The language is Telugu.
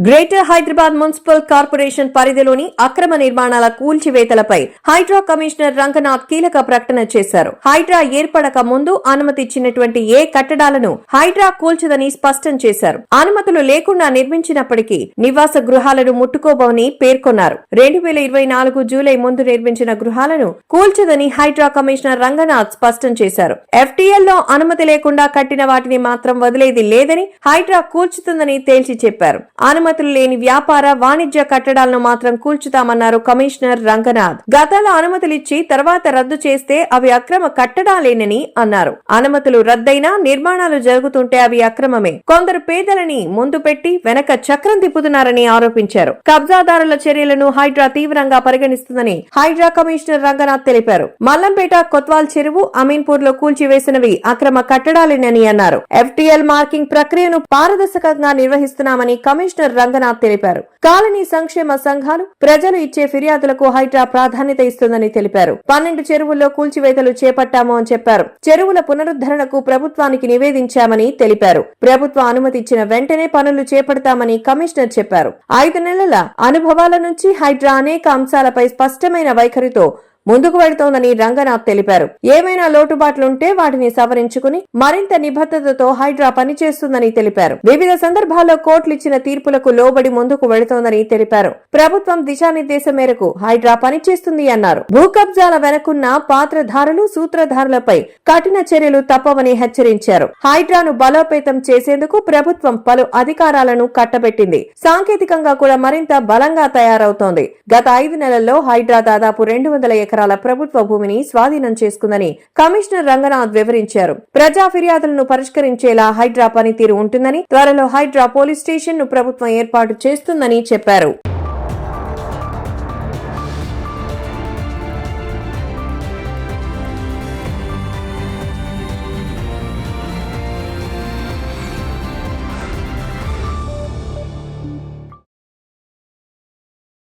గ్రేటర్ హైదరాబాద్ మున్సిపల్ కార్పొరేషన్ పరిధిలోని అక్రమ నిర్మాణాల కూల్చివేతలపై హైడ్రా కమిషనర్ రంగనాథ్ కీలక ప్రకటన చేశారు. హైడ్రా ఏర్పడక ముందు అనుమతి ఇచ్చినటువంటి ఏ కట్టడాలను హైడ్రా కూల్చదని స్పష్టం చేశారు. అనుమతులు లేకుండా నిర్మించినప్పటికీ నివాస గృహాలను ముట్టుకోబోని పేర్కొన్నారు. 2024 జూలై ముందు నిర్మించిన గృహాలను కూల్చదని హైడ్రా కమిషనర్ రంగనాథ్ స్పష్టం చేశారు. FTL లో అనుమతి లేకుండా కట్టిన వాటిని మాత్రం వదిలేది లేదని హైడ్రా కూల్చుతుందని తేల్చి చెప్పారు. అనుమతులు లేని వ్యాపార వాణిజ్య కట్టడాలను మాత్రం కూల్చుతామన్నారు కమిషనర్ రంగనాథ్. గతంలో అనుమతులిచ్చి తర్వాత రద్దు చేస్తే అవి అక్రమ కట్టడాలేనని అన్నారు. అనుమతులు రద్దయినా నిర్మాణాలు జరుగుతుంటే అవి అక్రమమే. కొందరు పేదలని ముందు పెట్టి వెనక చక్రం తిప్పుతున్నారని ఆరోపించారు. కబ్జాదారుల చర్యలను హైడ్రా తీవ్రంగా పరిగణిస్తుందని హైడ్రా కమిషనర్ రంగనాథ్ తెలిపారు. మల్లంపేట కొత్వాల్ చెరువు అమీన్పూర్ లో కూల్చివేసినవి అక్రమ కట్టడాలేనని అన్నారు. FTL మార్కింగ్ ప్రక్రియను పారదర్శకంగా నిర్వహిస్తున్నామని కమిషనర్ రంగనాథ్ తెలిపారు. కాలనీ సంక్షేమ సంఘాలు ప్రజలు ఇచ్చే ఫిర్యాదులకు హైడ్రా ప్రాధాన్యత ఇస్తుందని తెలిపారు. 12 చెరువుల్లో కూల్చివేతలు చేపట్టాము అని చెప్పారు. చెరువుల పునరుద్ధరణకు ప్రభుత్వానికి నివేదించామని తెలిపారు. ప్రభుత్వం అనుమతి ఇచ్చిన వెంటనే పనులు చేపడతామని కమిషనర్ చెప్పారు. 5 నెలల అనుభవాల నుంచి హైడ్రా అనేక అంశాలపై స్పష్టమైన వైఖరితో ముందుకు వెళుతోందని రంగనాథ్ తెలిపారు. ఏమైనా లోటుబాట్లుంటే వాటిని సవరించుకుని మరింత నిబద్ధతతో హైడ్రా పనిచేస్తుందని తెలిపారు. వివిధ సందర్భాల్లో కోర్టులు ఇచ్చిన తీర్పులకు లోబడి ముందుకు వెళుతోందని తెలిపారు. ప్రభుత్వం దిశానిర్దేశం మేరకు హైడ్రా పనిచేస్తుంది అన్నారు. భూ కబ్జాల వెనకున్న పాత్రధారులు సూత్రధారులపై కఠిన చర్యలు తప్పవని హెచ్చరించారు. హైడ్రాను బలోపేతం చేసేందుకు ప్రభుత్వం పలు అధికారాలను కట్టబెట్టింది. సాంకేతికంగా కూడా మరింత బలంగా తయారవుతోంది. గత 5 నెలల్లో హైడ్రా దాదాపు 200 ఎకరాల ప్రభుత్వ భూమిని స్వాధీనం చేసుకుందని కమిషనర్ రంగనాథ్ వివరించారు. ప్రజా ఫిర్యాదులను పరిష్కరించేలా హైడ్రా పనితీరు ఉంటుందని, త్వరలో హైడ్రా పోలీస్ స్టేషన్ ను ప్రభుత్వం ఏర్పాటు చేస్తుందని చెప్పారు.